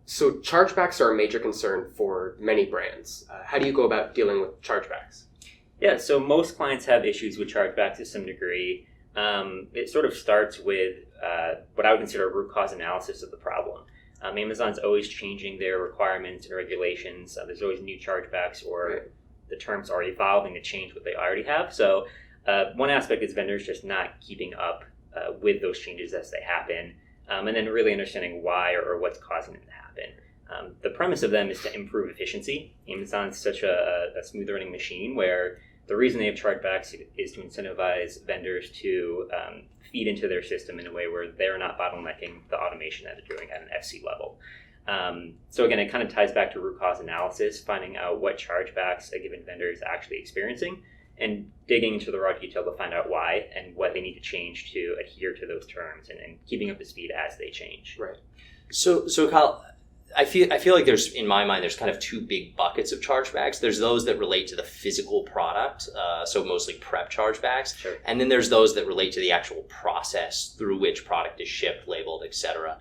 So chargebacks are a major concern for many brands. How do you go about dealing with chargebacks? Yeah, so most clients have issues with chargebacks to some degree. It sort of starts with what I would consider a root cause analysis of the problem. Amazon's always changing their requirements and regulations. There's always new chargebacks, or Right. the terms are evolving to change what they already have. So one aspect is vendors just not keeping up with those changes as they happen, and then really understanding why or what's causing them to happen. The premise of them is to improve efficiency. Amazon's such a smooth running machine where the reason they have chargebacks is to incentivize vendors to feed into their system in a way where they're not bottlenecking the automation that they're doing at an FC level. So again, it kind of ties back to root cause analysis, finding out what chargebacks a given vendor is actually experiencing, and digging into the raw detail to find out why and what they need to change to adhere to those terms, and keeping up to speed as they change. Right. So Kyle, I feel like there's, in my mind, there's kind of two big buckets of chargebacks. There's those that relate to the physical product, so mostly prep chargebacks. Sure. And then there's those that relate to the actual process through which product is shipped, labeled, etc.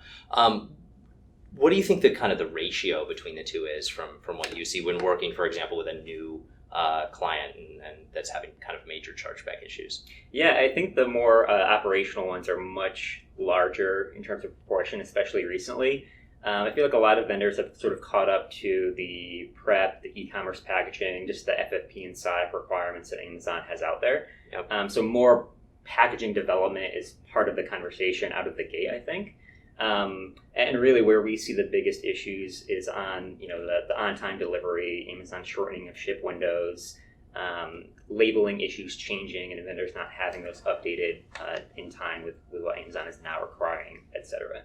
What do you think the ratio between the two is from what you see when working, for example, with a new client and that's having kind of major chargeback issues? Yeah, I think the more operational ones are much larger in terms of proportion, especially recently. I feel like a lot of vendors have sort of caught up to the prep, the e-commerce packaging, just the FFP and SIPE requirements that Amazon has out there. Yep. So more packaging development is part of the conversation out of the gate, I think. And really where we see the biggest issues is on, the on-time delivery, Amazon shortening of ship windows, labeling issues changing, and vendors not having those updated in time with what Amazon is now requiring, et cetera.